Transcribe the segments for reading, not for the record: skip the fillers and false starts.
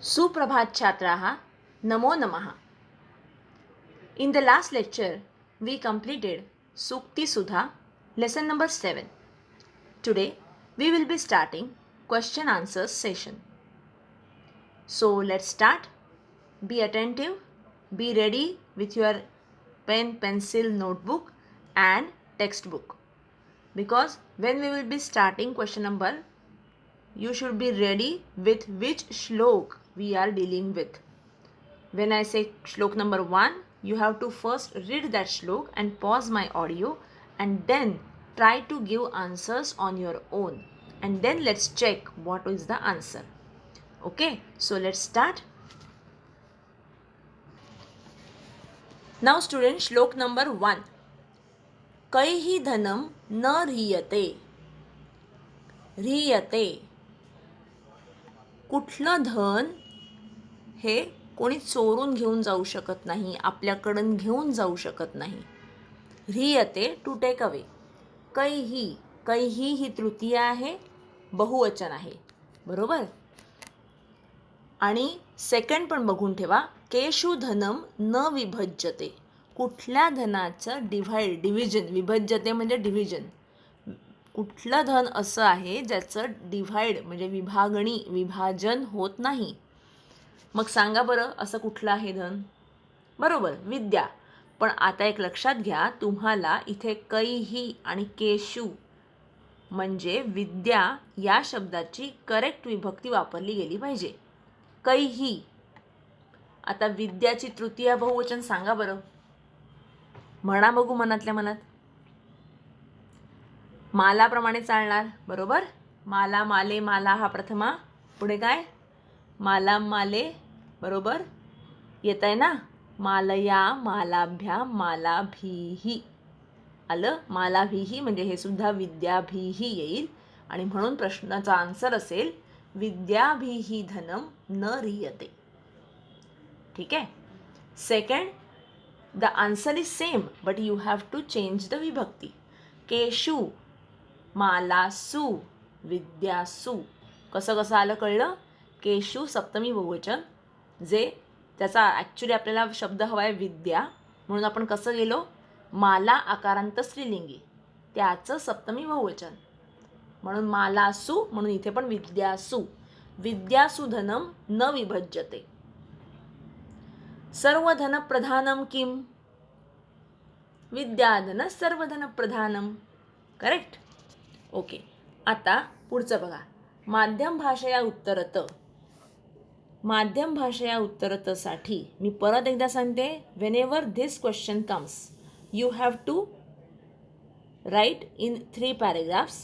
सुप्रभात छात्राः, नमो नमः. In the last lecture, we completed Sukti Sudha, lesson number 7. Today, we will be starting question answers session. So, let's start. Be attentive, be ready with your pen, pencil, notebook and textbook. Because when we will be starting question number, you should be ready with which shlok we are dealing with. When I say shlok number 1, you have to first read that shlok and pause my audio and then try to give answers on your own. And then let's check what is the answer. Okay, so let's start. Now students, shlok number 1. कैहि धनम न ह्रियते. ह्रियते. कुठलं धन हे कोणी चोरून घेऊन जाऊ शकत नाही, आपल्याकडून घेऊन जाऊ शकत नाही. ह्रियते टू टेक अवे. कैहि. कैहि ही तृतीय आहे, बहुवचन आहे, बरोबर. आणि सेकंड पण बघून ठेवा. केषु धनम न विभज्यते. कुठल्या धनाचं डिव्हिजन. विभज्यते म्हणजे डिव्हिजन. कुठलं धन असं आहे ज्याचं डिव्हाइड म्हणजे विभाजन होत नाही. मग सांगा बरं, असं कुठलं आहे धन? बरोबर, विद्या. पण आता एक लक्षात घ्या, तुम्हाला इथे कैहि आणि केशू म्हणजे विद्या या शब्दाची करेक्ट विभक्ती वापरली गेली पाहिजे. कैहि. आता विद्याची तृतीय बहुवचन सांगा बरं. म्हणा बघू मनातल्या मनात. मालाप्रमाणे चालणार, बरोबर. माला, माले, माला हा प्रथमा. पुढे काय? माला, माले, बरोबर. येत आहे ना. मालया, मालाभ्या, मालाभीही. आलं. मालाभीही म्हणजे हे सुद्धा विद्याभीही येईल आणि म्हणून प्रश्नाचा आन्सर असेल विद्याभीही धनम न ह्रियते. ठीक आहे. Second, the answer is same but you have to change the विभक्ती. केशू, मालासू, विद्यासू. कसं आलं कळलं? केशू सप्तमी बहुवचन, जे त्याचा ॲक्च्युली आपल्याला शब्द हवा आहे विद्या, म्हणून आपण कसं गेलो? माला आकारांत स्त्रीलिंगी, त्याचं सप्तमी बहुवचन, म्हणून मालासू, म्हणून इथे पण विद्यासू. विद्यासू धनम न विभज्यते. सर्वधन प्रधानम किम. विद्याधन सर्वधन प्रधानम. करेक्ट. ओके. आता पुढचं बघा. माध्यम भाषया उत्तरत. माध्यम भाषया उत्तरतसाठी मी परत एकदा सांगते, whenever this question comes you have to write in 3 paragraphs.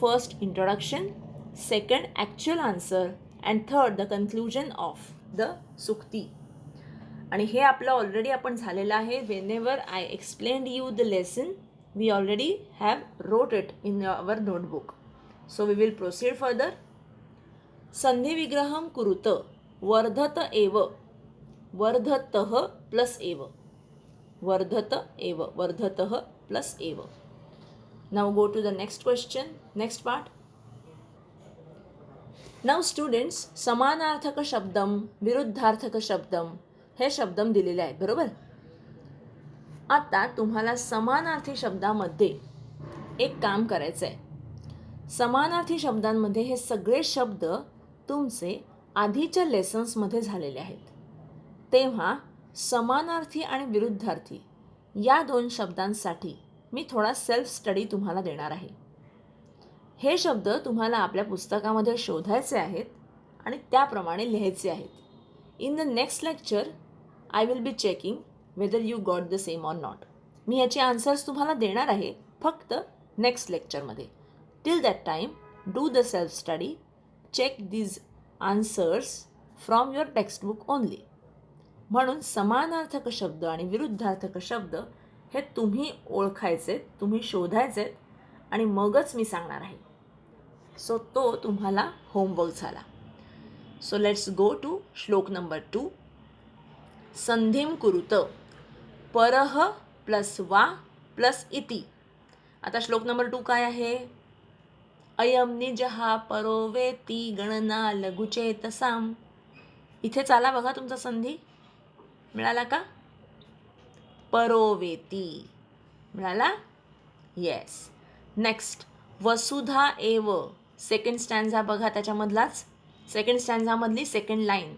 First introduction, second actual answer and third the conclusion of the सुक्ती. आणि हे आपलं ऑलरेडी आपण झालेलं आहे. Whenever I explained you the lesson we already have wrote it in our notebook. So we will proceed further. संधी विग्रहम कुरुत वर्धत एव. वर्धतः प्लस एव. वर्धत एव. वर्धतः प्लस एव. Now go to the next question, next part. Now students, समानार्थक शब्दम, विरुद्धार्थक शब्दम हे शब्दम दिलेले आहेत, बरोबर. आता तुम्हाला समानार्थी शब्दामध्ये एक काम करायचं आहे. समानार्थी शब्दांमध्ये हे सगळे शब्द तुमचे आधीच्या लेसन्समध्ये झालेले आहेत. तेव्हा समानार्थी आणि विरुद्धार्थी या 2 शब्दांसाठी मी थोडा सेल्फ स्टडी तुम्हाला देणार आहे. हे शब्द तुम्हाला आपल्या पुस्तकामध्ये शोधायचे आहेत आणि त्याप्रमाणे लिहायचे आहेत. In the next lecture I will be checking whether you got the same or not. मी याचे आन्सर्स तुम्हाला देणार आहे फक्त नेक्स्ट लेक्चरमध्ये. Till that time do the self study, check these answers from your textbook only. म्हणून समानार्थक शब्द आणि विरुद्धार्थक शब्द हे तुम्ही ओळखायचे, तुम्ही शोधायचे आणि मगच मी सांगणार आहे. सो तो तुम्हाला होमवर्क झाला. सो लेट्स गो टू श्लोक नंबर 2. संधिम कुरुत. परह प्लस वा प्लस इति. आता श्लोक नंबर 2 काय आहे? अयम निजहा परो वेती गणना लघुचेतसाम. इथे चाला बघा, तुमचा संधी मिळाला का? परोवेती मिळाला? येस. नेक्स्ट, वसुधा एव. सेकंड स्टँझा बघा, त्याच्यामधलाच सेकंड स्टँझामधली सेकंड लाईन.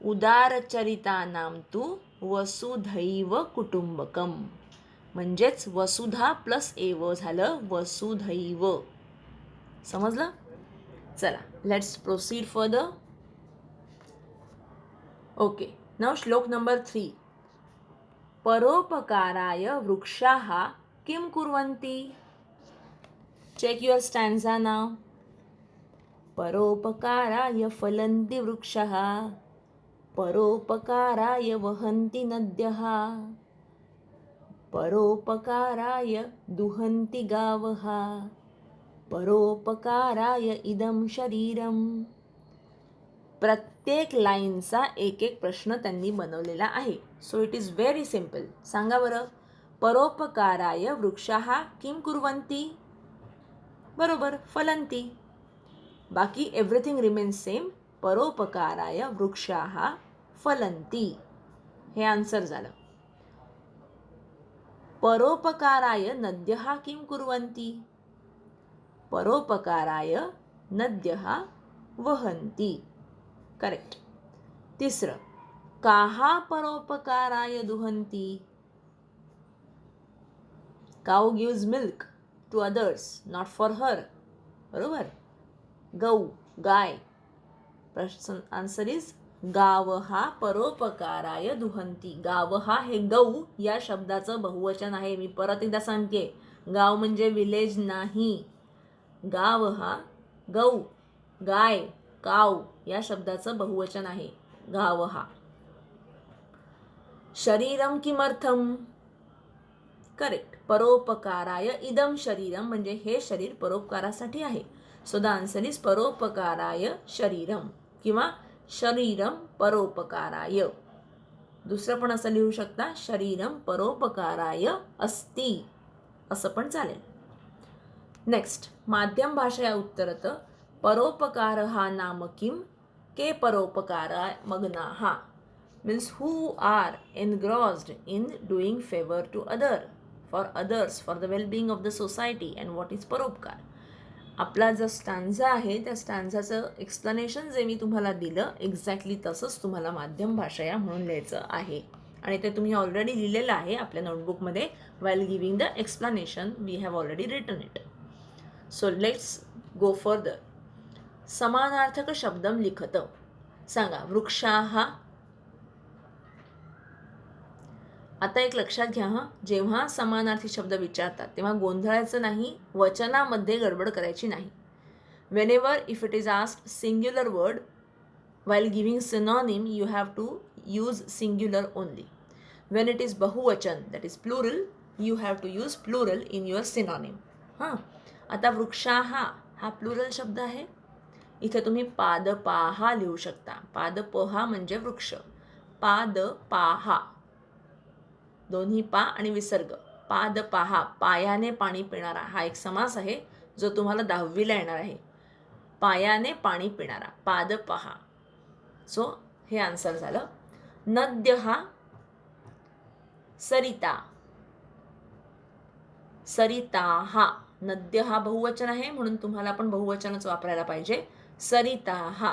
उदारचरितानां तु वसुधैव कुटुंबकम. म्हणजेच वसुधा प्लस एव झालं वसुधैव. समजलं? चला, let's proceed further. Okay, now श्लोक नंबर 3. परोपकाराय वृक्षाः किं कुर्वन्ति? Check your stanza now. परोपकाराय फलन्ति वृक्षाः, परोपकाराय वहन्ति नद्यः, परोपकाराय दुहन्ति गावः, परोपकाराय इदं शरीरम. प्रत्येक लाईनचा एक एक प्रश्न त्यांनी बनवलेला आहे. So it is very simple. सांगा बरं, परोपकाराय वृक्षाः किं कुर्वन्ति? बरोबर, फलन्ति. बाकी एव्हरीथिंग रिमेन्स सेम. परोपकाराय वृक्षाः फलन्ति, हे आन्सर झालं. परोपकाराय नद्यः किं कुर्वन्ति? परोपकाराय नद्यः वहन्ति. करेक्ट. तिसरं, काः परोपकाराय दुहन्ति? Cow gives milk to others, not for her. बरोबर. गौ, गाय. प्रश्न आन्सर इज गावः परोपकाराय दुहन्ति. गावः हे गौ या शब्दाचं बहुवचन आहे. मी परत एकदा सांगते, गाव म्हणजे विलेज नाही. गावः गौ, गाय, काव या शब्दाचं बहुवचन आहे गावः. शरीरम किमर्थम? करेक्ट. परोपकाराय इदम शरीरम, म्हणजे हे शरीर परोपकारासाठी आहे. सो द आन्सर इज परोपकाराय शरीरम किंवा शरीरम परोपकाराय. दुसरं पण असं लिहू शकता, शरीरम परोपकाराय अस्ति, असं पण चालेल. नेक्स्ट, माध्यम भाषया उत्तरत. परोपकारः नाम किं? के परोपकाराय मग्नाः. Means who are engrossed in doing favour to other, for others, for the well-being of the society. And what is परोपकार? आपला जो स्टँझा आहे त्या स्टँझाचं एक्सप्लेनेशन जे मी तुम्हाला दिलं, एक्झॅक्टली तसंच तुम्हाला माध्यम भाषया म्हणून लिहायचं आहे. आणि ते तुम्ही ऑलरेडी लिहिलेलं आहे आपल्या नोटबुकमध्ये. While giving the explanation we have already written it. So let's go further. समानार्थक शब्दम लिखत. सांगा, वृक्षाः. आता एक लक्षात घ्या हं, जेव्हा समानार्थी शब्द विचारतात तेव्हा गोंधळायचं नाही, वचनामध्ये गडबड करायची नाही. Whenever if it is asked singular word while giving synonym you have to use singular only. When it is bahuvachan, that is plural, you have to use plural in your synonym. आता वृक्षाः हा plural शब्द आहे. इथे तुम्ही पादपाहा लिहू शकता. पादपोहा म्हणजे वृक्ष. पादपाहा, दोन्ही पा आणि विसर्ग. पादपाहा, पायाने पाणी पिणारा, हा एक समास आहे जो तुम्हाला 10वीला येणार आहे. पायाने पाणी पिणारा, पादपाहा. सो हे आन्सर झालं. नद्यः, सरिता. सरिताः, नद्यः बहुवचन आहे म्हणून तुम्हाला पण बहुवचनच वापरायला पाहिजे. सरिताः.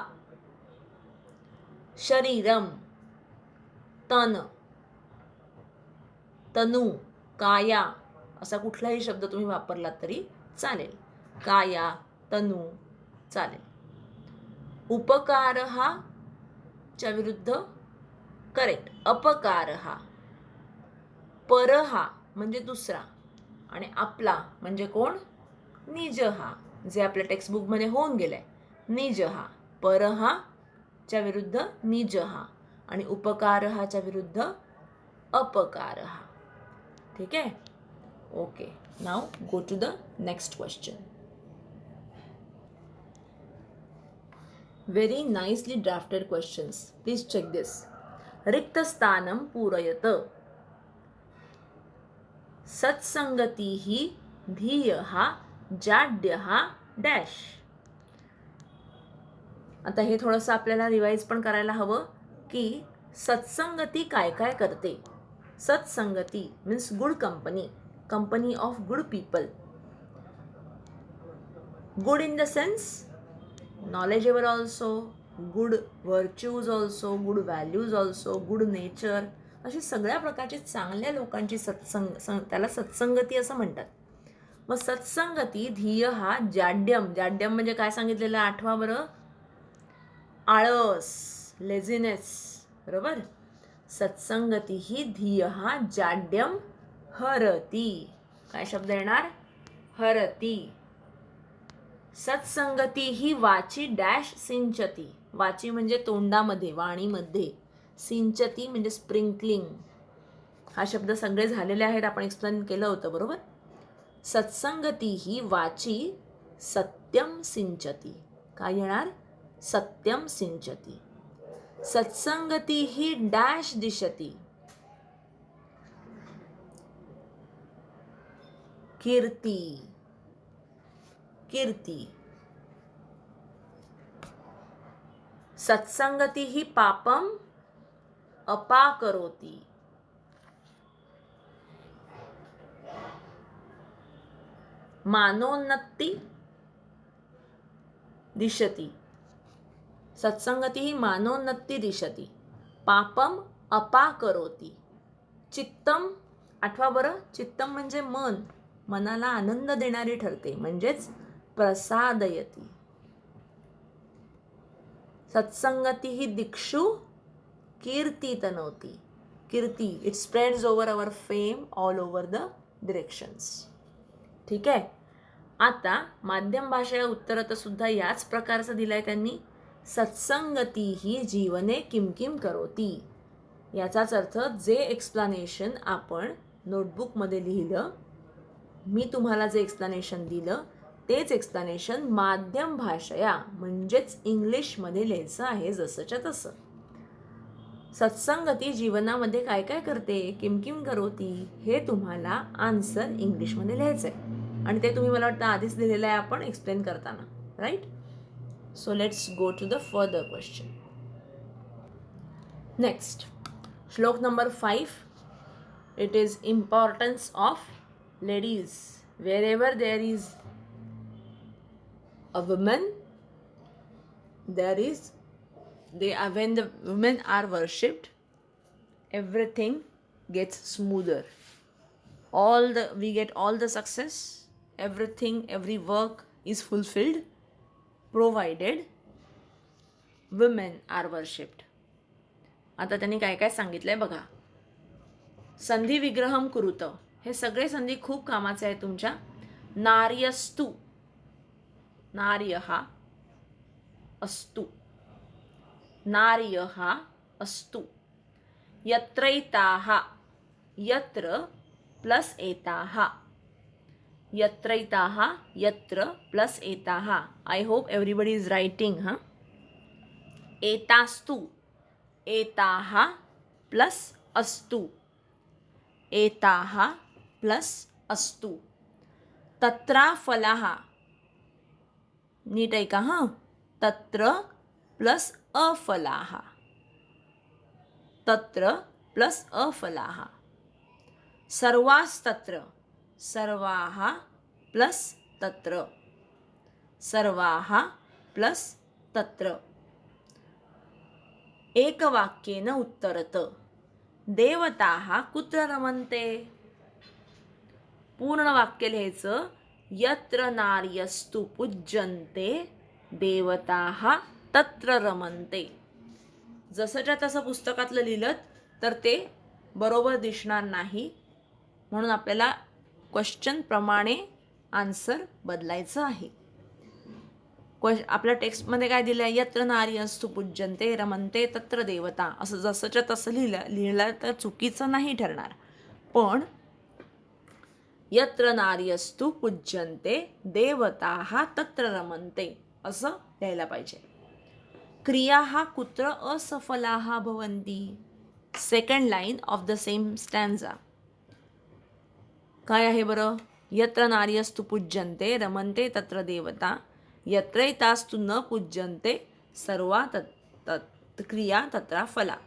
शरीरम, तन, तनू, काया, असा कुठलाही शब्द तुम्ही वापरलात तरी चालेल. काया, तनू चालेल. उपकारः च्या विरुद्ध करेक्ट अपकारः. परहा म्हणजे दुसरा आणि आपला म्हणजे कोण? निजहा, जे आपल्या टेक्स्टबुकमध्ये होऊन गेलंय. निजहा. परहा च्या विरुद्ध निजहा आणि उपकारहाच्या विरुद्ध अपकारहा. ठीक आहे? Okay, now go to the next question. Very nicely drafted questions. Please check this. रिक्तस्थानं पूरयत. सत्संगतिः धीयः जाड्यः डॅश. आता हे थोडंसं आपल्याला रिवाईज पण करायला हवं की सत्संगती काय काय करते. सत्संगती means good company, company of good people. Good in the sense knowledgeable also, good virtues also, good values also, good nature, अशी सगळ्या प्रकारची चांगल्या लोकांची त्याला सत्संगती असं म्हणतात. मग सत्संगती ध्येय हा जाड्यम, जाड्यम म्हणजे काय सांगितलेलं आठवा बरं, आळस, लेझिनेस, बरोबर. सत्संगती ही ध्येय हा जाड्यम हरती. काय शब्द येणार, हरती. सत्संगती ही वाची डॅश सिंचती, वाची म्हणजे तोंडामध्ये, वाणीमध्ये, सिंचती म्हणजे स्प्रिंकलिंग. हा शब्द सगळे झालेले आहेत, आपण एक्सप्लेन केलं होतं, बरोबर. सत्संगती ही वाची सत्यम सिंचती. काय येणार, सत्यम सिंचती. सत्संगती ही डॅश दिशती, कीर्ती, कीर्ती. सत्संगती ही पापम अपाकरोती, मानोन्नती दिशती. सत्संगती ही मानोन्नती दिशती, पापम अपाकरोती. चित्तम, आठवा बरं, चित्तम म्हणजे मन, मनाला आनंद देणारी ठरते, म्हणजेच प्रसादयती. सत्संगती ही दिक्षु कीर्ती तनवती, कीर्ती, it spreads over our fame all over the directions. ठीक आहे. आता माध्यम भाषा उत्तरात सुद्धा याच प्रकारचं दिलंय त्यांनी. सत्संगती ही जीवने किमकिम करोती. याचाच अर्थ जे एक्सप्लेनेशन आपण नोटबुकमध्ये लिहिलं, मी तुम्हाला जे एक्सप्लेनेशन दिलं तेच एक्सप्लेनेशन माध्यम भाषया म्हणजेच इंग्लिशमध्ये लिहायचं आहे, जसंच्या तसं. सत्संगती जीवनामध्ये काय काय करते, किमकिम करोती, हे तुम्हाला आन्सर इंग्लिशमध्ये लिहायचं आहे आणि ते तुम्ही मला वाटतं आधीच लिहिलेलं आहे आपण एक्सप्लेन करताना, right. So let's go to the further question. Next, श्लोक number 5. It is importance of ladies. Wherever there is a woman, there is when the women are worshipped, everything gets smoother. We get all the success, everything, every work is fulfilled provided women are worshipped. आता त्यांनी काय काय सांगितलंय बघा. संधी विग्रहम कुरुत, हे सगळे संधी खूप कामाचे आहे तुमच्या. नार्यस्तु, नार्यः अस्तु, नार्यः अस्तु. यत्रैताः, यत्र प्लस एताः, यत्रैताः, यत्र प्लस एताः. I hope everybody is writing. एतास्तु, एताः प्लस अस्तु, एताः प्लस अस्तु. तत्रा फलाः, नीट ऐका हां, तत्र प्लस अफलाः, तत्र प्लस अफलाः. सर्वास्तत्र, सर्वाः प्लस तत्र, सर्वाः प्लस तत्र. एकवाक्येन उत्तरत, देवताः कुत्र रमन्ते. पूर्ण वाक्य लिहायचं. यत्र नार्यस्तु पूज्यन्ते देवताः तत्र रमन्ते. जसंच्या तसं पुस्तकातलं लिहिलं तर ते बरोबर दिसणार नाही, म्हणून आपल्याला क्वेश्चन प्रमाणे आन्सर बदलायचं आहे. आपल्या टेक्स्टमध्ये काय दिलं आहे, यत्र नार्यस्तु पूज्यन्ते रमन्ते तत्र देवता, असं जसंच्या तसं लिहिलं तर चुकीचं नाही ठरणार. पण यत्र नार्यस्तु पूज्यन्ते देवताः तत्र रमन्ते असं लिहायला पाहिजे. क्रियाः कुत्र असफलाः भवन्ति. Second line of the same stanza काय आहे बरं. यत्र नार्यस्तु पूज्यन्ते रमन्ते तत्र देवता, यत्रैतास्तु न पूज्यन्ते सर्वा तत् क्रिया तत्रा फला.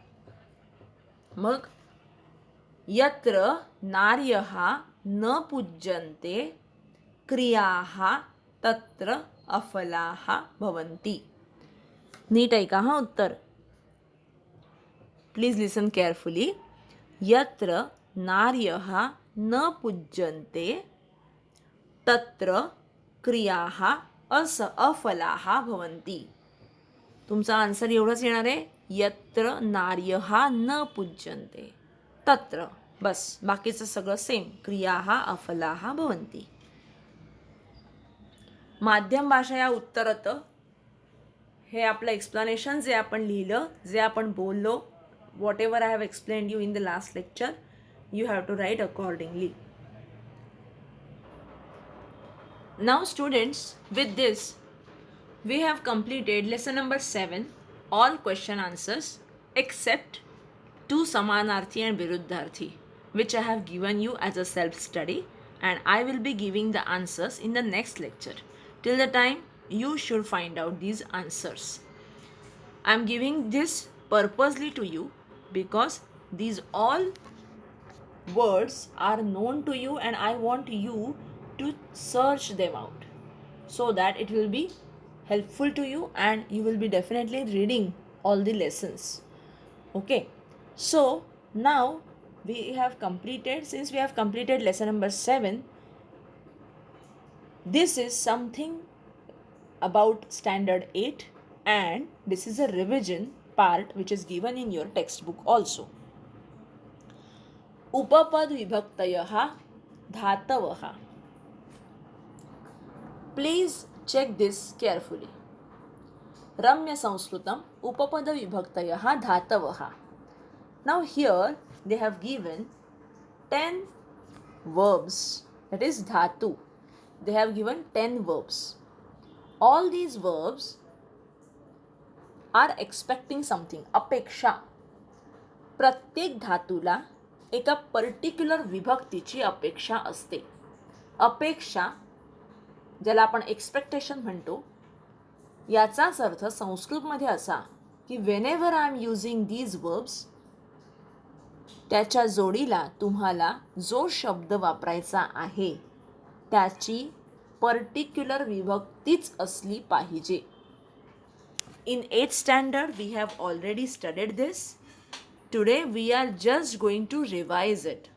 मग यत्र नार्यः न पूज्यन्ते क्रियाः तत्र अफलाः भवन्ति. नीट ऐका हा उत्तर. Please listen carefully. यत्र नार्यः न पूज्यन्ते तत्र क्रियाः अफलाः भवन्ति. तुमचा आन्सर एवढंच येणार आहे, यत्र नार्यः न पूज्यन्ते तत्र. बस, बाकीचं सगळं सेम. क्रियाः अफलाः भवन्ति. माध्यम भाषा या उत्तरत हे आपलं एक्सप्लेनेशन जे आपण लिहिलं, जे आपण बोललो, whatever I have explained you in the last lecture, you have to write accordingly. Now students, with this we have completed lesson number 7, all question answers except 2 samanarthi and viruddharthi, which I have given you as a self study, and I will be giving the answers in the next lecture. Till the time, you should find out these answers. I am giving this purposely to you because these all words are known to you and I want you to search them out so that it will be helpful to you and you will be definitely reading all the lessons. Okay, so now we have completed, since we have completed lesson number 7, this is something about standard 8 and this is a revision part which is given in your textbook also. उपपद विभक्तयः धातवः. Please check this carefully. रम्य संस्कृतम उपपद विभक्तयः धातवः. Now here they have given 10 verbs, that is dhatu. They have given 10 verbs. All these verbs are expecting something, अपेक्षा. प्रत्येक धातूला एका particular विभक्तीची अपेक्षा असते. अपेक्षा ज्याला आपण एक्सपेक्टेशन म्हणतो, याचाच अर्थ संस्कृतमध्ये असा की whenever I am using these verbs, त्याच्या जोडीला तुम्हाला जो शब्द वापरायचा आहे त्याची पर्टिक्युलर विभक्तीच असली पाहिजे. In 8th standard we have already studied this. Today we are just going to revise it.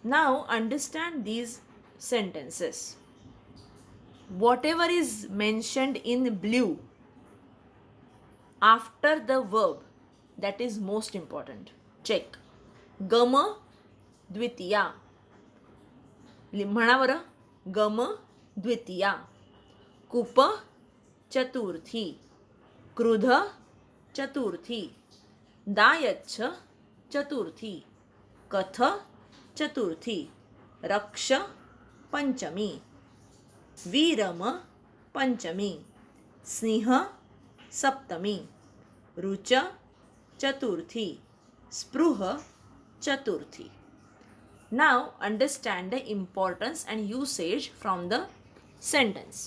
Now understand these sentences. Whatever is mentioned in blue after the verb, that is most important. Check. गम द्वितीया. म्हणा बरं. गम द्वितीया. कुप चतुर्थी. क्रुध चतुर्थी. दायच्छ चतुर्थी. कथ चतुर्थी. रक्ष पंचमी. वीरम पंचमी. स्नेह सप्तमी. रुच चतुर्थी. स्पृह चतुर्थी. Now understand the importance and usage from the sentence.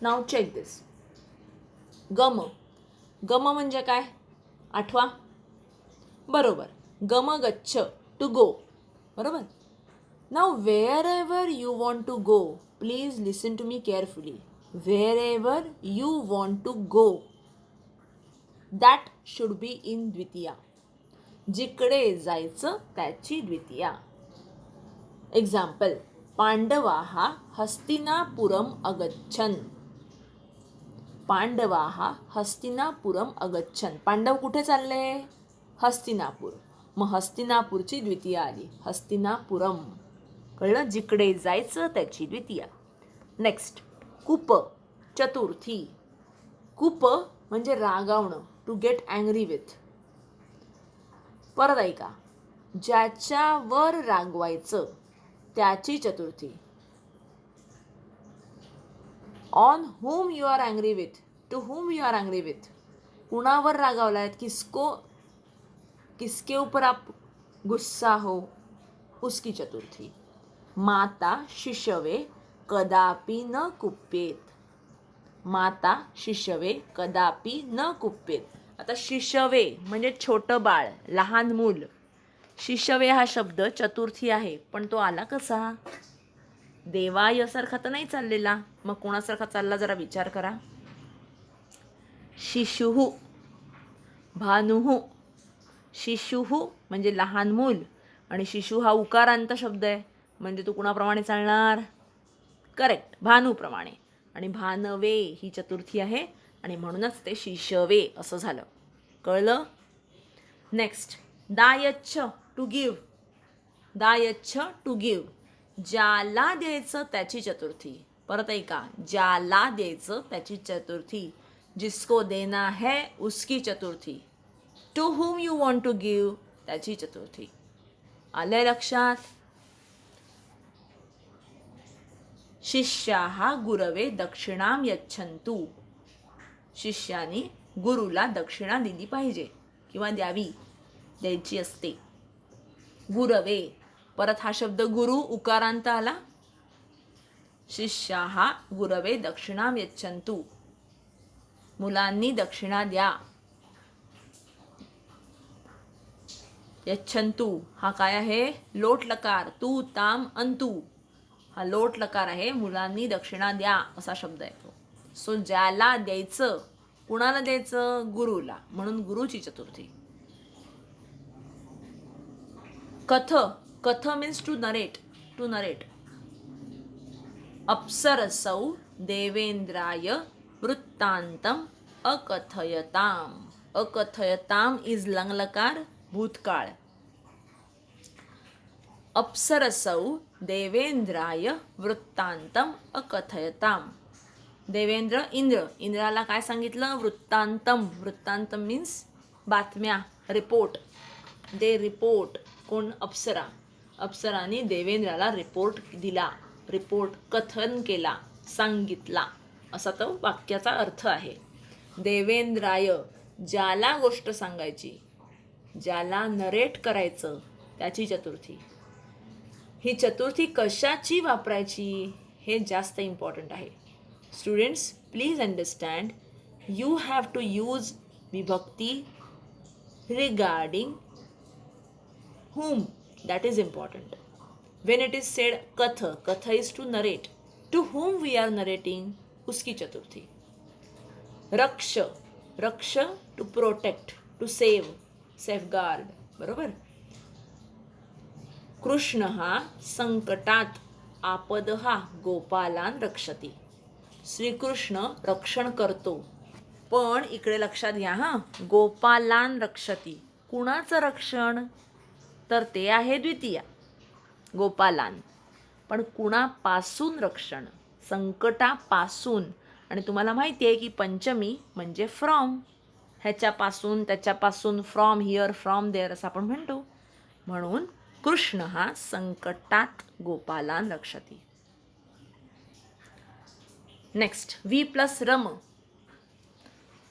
Now check this. गम. गम म्हणजे काय? आठवा. बरोबर. गम गच्छ, टू गो. बरोबर. Now wherever you want to go, please listen to me carefully. Wherever you want to go, that should be in द्वितीया. जिकडे जायचं त्याची द्वितीया. एक्झाम्पल. पांडवाः हस्तिनापुरम अगच्छन्. पांडवाः हस्तिनापुरम अगच्छन्. पांडव कुठे चालले? हस्तिनापूर. मग हस्तिनापूरची द्वितीया आली. हस्तिनापुरम. कळलं? जिकडे जायचं त्याची द्वितीया. नेक्स्ट. कूप चतुर्थी. कूप म्हणजे रागावणं, टू गेट अँग्री विथ. परत ऐका. ज्याच्यावर रागवायचं त्याची चतुर्थी. On whom you are angry with, to whom you are angry with. कुणावर रागावलायत? किसके ऊपर आप गुस्सा हो, उसकी चतुर्थी. माता शिशवे कदापि न कुप्येत. माता शिशवे कदापि न कुप्येत. आता शिशवे म्हणजे छोटं बाळ, लहान मूल. शिशवे हा शब्द चतुर्थी आहे, पण तो आला कसा? देवायसारखा तर नाही चाललेला. मग कोणासारखा चालला जरा विचार करा. शिशुः, भानुः. शिशुः म्हणजे लहान मूल आणि शिशु हा उकारांत शब्द आहे, म्हणजे तो कुणाप्रमाणे चालणार? करेक्ट, भानूप्रमाणे. आणि भानवे ही चतुर्थी आहे आणि म्हणूनच ते शिशवे असं झालं. कळलं? नेक्स्ट, दायच्छ टू गिव्ह. दायच्छ टू गिव्ह, ज्याला द्यायचं त्याची चतुर्थी. परत ऐका, ज्याला द्यायचं त्याची चतुर्थी. जिसको देना है उसकी चतुर्थी. To whom you want to give त्याची चतुर्थी. आलंय लक्षात? शिष्याः गुरवे दक्षिणां यच्छन्तु. शिष्याने गुरुला दक्षिणा दिली पाहिजे किंवा द्यायची असते. गुरवे, परत हा शब्द गुरु उकारांत आला. शिष्याः गुरवे दक्षिणां यच्छन्तु, मुलांनी दक्षिणा द्या. यच्छन्तु हा काय आहे? लोट लकार. तू ताम अंतू हा लोट लकार आहे. मुलांनी दक्षिणा द्या असा शब्द आहे तो. सो ज्याला द्यायचं, कुणाला द्यायचं? गुरुला, म्हणून गुरुची चतुर्थी. कथ, कथ means to narrate. To narrate. अप्सरसौ देवेंद्राय वृत्तांतम अकथयताम. अकथयताम इज लंगलकार, भूतकाळ. अप्सरसौ देवेंद्राय वृत्तांतम अकथयताम. देवेंद्र, इंद्राला काय सांगितलं? वृत्तांतम. वृत्तांतम मीन्स बातम्या, रिपोर्ट. They report. कोण? अप्सरा. अप्सराने देवेंद्राला रिपोर्ट दिला, रिपोर्ट कथन केला, सांगितला, असा तो वाक्याचा अर्थ आहे. देवेंद्राय, ज्याला गोष्ट सांगायची, ज्याला नरेट करायचं त्याची चतुर्थी. ही चतुर्थी कशाची वापरायची हे जास्त इम्पॉर्टंट आहे. Students, please understand, you have to use विभक्ती regarding whom, that is important. When it is said katha, katha is to narrate. To whom we are narrating, uski chaturthi. Raksh, raksha to protect, to save, safeguard. बरोबर? कृष्णः संकटात आपदः गोपालान रक्षति. श्रीकृष्ण रक्षण करतो, पण इकडे लक्षात घ्या हा, गोपालान रक्षति. कुणाचं रक्षण? तर ते आहे द्वितीया, गोपालान. पण कुणापासून रक्षण? संकटापासून. आणि तुम्हाला माहिती आहे की पंचमी म्हणजे फ्रॉम. ह्याच्यापासून, त्याच्यापासून, फ्रॉम हिअर, फ्रॉम देअर असं आपण म्हणतो. म्हणून कृष्ण हा संकटात गोपालान रक्षति. नेक्स्ट, वी प्लस रम.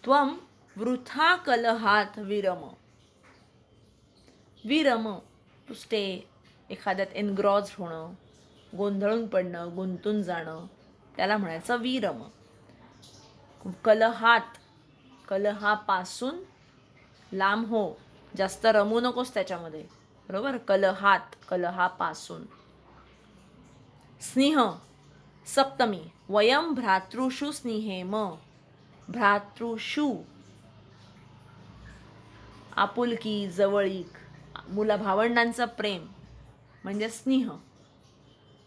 त्वं वृथा कलहात विरम. विरम, टू स्टे, एखाद्यात एनग्रॉज होणं, गोंधळून पडणं, गुंतून जाणं, त्याला म्हणायचं विरम. कलहात, कलहापासून लांब हो, जास्त रमू नकोस त्याच्यामध्ये. बरोबर? कलहात, कलहापासून. स्नेह, सप्तमी. वयम भ्रातृषु स्नेहेम. भ्रातृषु, आपुलकी, जवळीक, मुला भावंडांचं प्रेम म्हणजे स्नेह.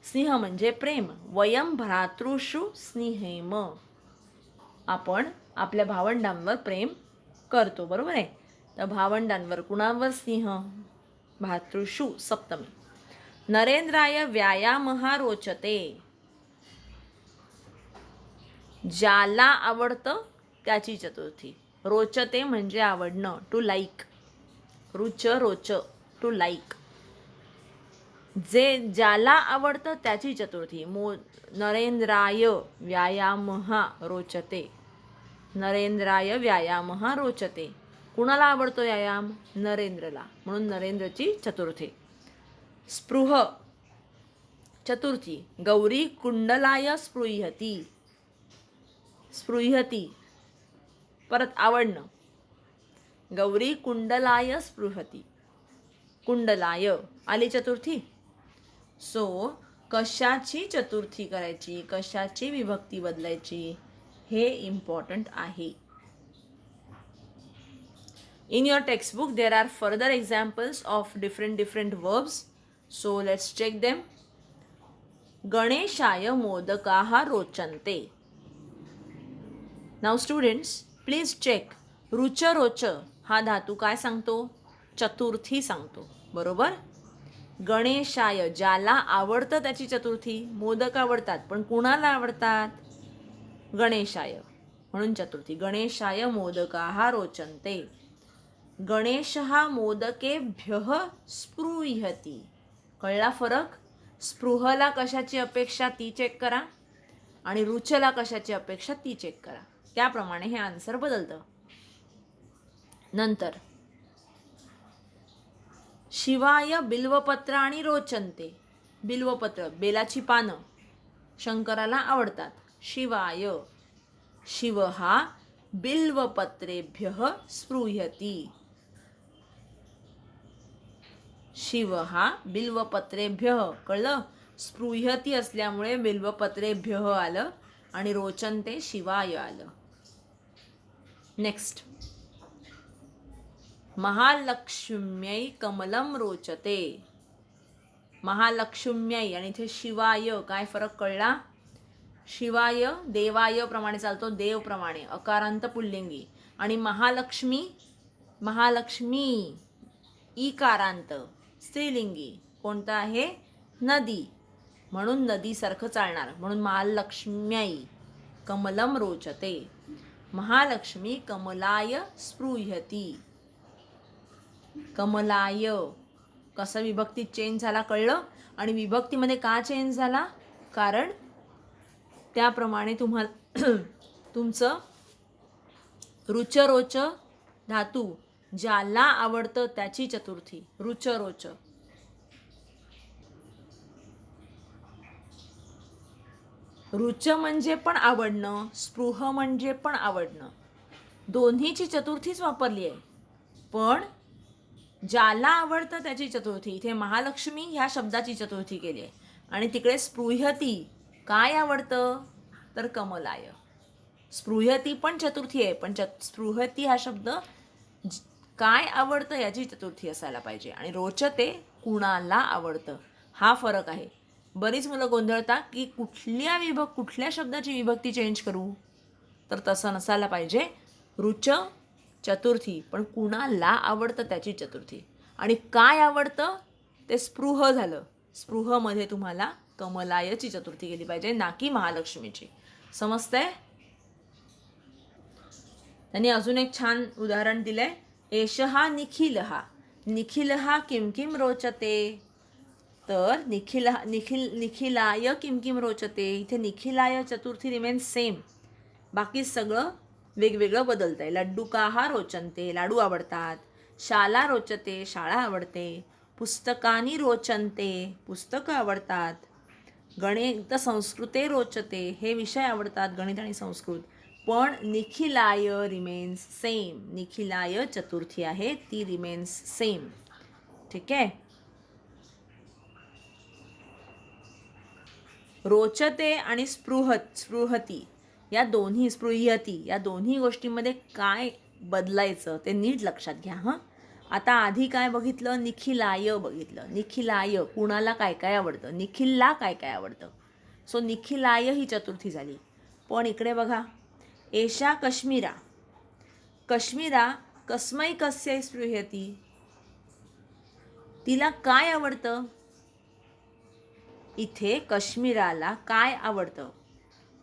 स्नेह म्हणजे प्रेम. वयम भ्रातृषु स्नेहेम, आपण आपल्या भावंडांवर प्रेम करतो. बरोबर आहे? तर भावंडांवर, कुणावर स्नेह? भ्रातृषु, सप्तमी. नरेंद्राय व्यायामः रोचते. ज्याला आवडतं त्याची चतुर्थी. रोचते म्हणजे आवडणं, टू लाईक. रुच, रोच, टू लाईक. ज्याला आवडतं त्याची चतुर्थी. नरेंद्राय व्यायामः रोचते. नरेंद्राय व्यायामः रोचते. कुणाला आवडतो व्यायाम? नरेंद्रला, म्हणून नरेंद्रची चतुर्थी. स्पृह, चतुर्थी. गौरी कुंडलाय स्पृहती. स्पृहती, परत आवडणं. गौरी कुंडलाय स्पृहती, कुंडलाय आली चतुर्थी. सो कशाची चतुर्थी करायची, कशाची विभक्ती बदलायची हे इम्पॉर्टंट आहे. In your textbook there are further examples of different verbs. So let's check them. गणेशाय मोदकाः रोचन्ते. Now students, please check. रुच रोच हा धातू काय सांगतो? चतुर्थी सांगतो, बरोबर? गणेशाय ज्याला आवडतं त्याची चतुर्थी. मोदक आवडतात, पण कुणाला आवडतात? गणेशाय, म्हणून चतुर्थी. गणेशाय मोदकाः रोचन्ते. गणेशः मोदकेभ्यः स्पृहती. कळला फरक? स्पृहला कशाची अपेक्षा ती चेक करा आणि रुचला कशाची अपेक्षा ती चेक करा. त्याप्रमाणे हे आन्सर बदलतं. नंतर शिवाय बिल्वपत्राणि रोचन्ते. बिल्वपत्र बेलाची पानं शंकराला आवडतात. शिवाय शिव हा बिल्वपत्रेभ्यः स्पृहती. शिव हा बिल्वपत्रेभ्यः, कळलं? स्पृहती असल्यामुळे बिल्वपत्रेभ्यः आलं आणि रोचन्ते शिवाय आलं. नेक्स्ट, महालक्ष्म्यै कमलं रोचते. महालक्ष्म्यै आणि इथे शिवाय काय फरक कळला? शिवाय देवाय प्रमाणे चालतो, देव प्रमाणे अकारांत पुल्लिंगी. आणि महालक्ष्मी, महालक्ष्मी इकारांत स्त्रीलिंगी. कोणता आहे? नदी, म्हणून नदीसारखं चालणार. म्हणून महालक्ष्म्यै कमलं रोचते. महालक्ष्मी कमलाय स्पृहती. कमलाय कसा विभक्ती चेंज झाला कळलं? आणि विभक्तीमध्ये का चेंज झाला? कारण त्याप्रमाणे तुम्हाला तुमचं रुच रोच धातू ज्याला आवडतं त्याची चतुर्थी. रुच रोच. रुच म्हणजे पण आवडणं, स्पृह म्हणजे पण आवडणं. दोन्हीची चतुर्थीच वापरली आहे, पण ज्याला आवडतं त्याची चतुर्थी. इथे महालक्ष्मी ह्या शब्दाची चतुर्थी केली आहे आणि तिकडे स्पृहती काय आवडतं? तर कमलाय. स्पृहती पण चतुर्थी आहे, पण स्पृहती हा शब्द काय आवडतं याची चतुर्थी असायला पाहिजे. आणि रोचते कुणाला आवडतं हा फरक आहे. बरीच मुलं गोंधळतात की कुठल्या शब्दाची विभक्ती चेंज करू, तर तसं नसायला पाहिजे. रुच चतुर्थी, पण कुणाला आवडतं त्याची चतुर्थी. आणि काय आवडतं ते स्पृह झालं. स्पृहमध्ये तुम्हाला कमलायची चतुर्थी केली पाहिजे, ना की महालक्ष्मीची. समजतंय? त्यांनी अजून एक छान उदाहरण दिलंय. एषः निखिलः. निखिलः किं किं रोचते? तर निखिलाय किं किं रोचते. इथे निखिलाय चतुर्थी रिमेन्स सेम, बाकी सगळं वेगवेगळं बदलतंय. लड्डुकाः रोचन्ते, लाडू आवडतात. शाला रोचते, शाळा आवडते. पुस्तकानि रोचन्ते, पुस्तकं आवडतात. गणित संस्कृते रोचते, हे विषय आवडतात, गणित आणि संस्कृत. पण निखिलाय रिमेन्स सेम. निखिलाय चतुर्थी आहे, ती रिमेन्स सेम. ठीक आहे? रोचते आणि स्पृहती या दोन्ही गोष्टींमध्ये काय बदलायचं ते नीट लक्षात घ्या. हां, आता आधी काय बघितलं? निखिलाय बघितलं. निखिलाय कुणाला काय काय आवडतं, निखिलला काय काय आवडतं. सो निखिलाय ही चतुर्थी झाली. पण इकडे बघा, एषा कश्मीरा. कश्मीरा कस्मै कस्यै स्पृहती. तिला काय आवडतं? इथे कश्मीराला काय आवडतं?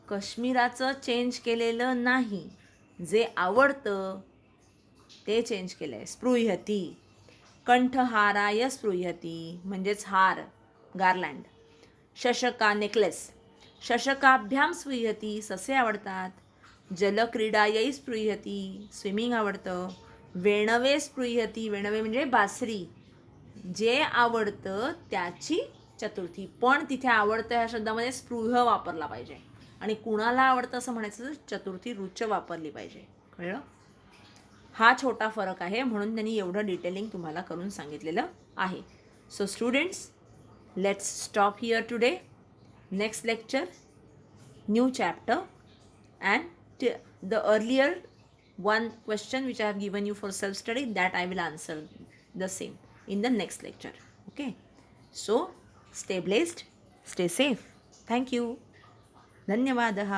कश्मीराचं चेंज केलेलं नाही, जे आवडतं ते चेंज केलं आहे. स्पृहती. कंठहाराय स्पृहती म्हणजेच हार, गार्लँड. शशका नेकलेस. शशकाभ्याम स्पृहती ससे आवडतात. जलक्रीडायै स्पृहती स्विमिंग आवडतं. वेणवे स्पृहती, वेणवे म्हणजे बासरी, जे आवडतं त्याची चतुर्थी. पण तिथे आवडतं ह्या शब्दामध्ये स्पृह वापरला पाहिजे. आणि कुणाला आवडतं असं म्हणायचं तर चतुर्थी रुच वापरली पाहिजे. कळलं? हा छोटा फरक आहे, म्हणून त्यांनी एवढं डिटेलिंग तुम्हाला करून सांगितलेलं आहे. So students, let's stop here today. Next lecture, new chapter, and the earlier one question which I have given you for self study, that I will answer the same in the next lecture. Okay, so stay blessed, stay safe. Thank you. धन्यवादः.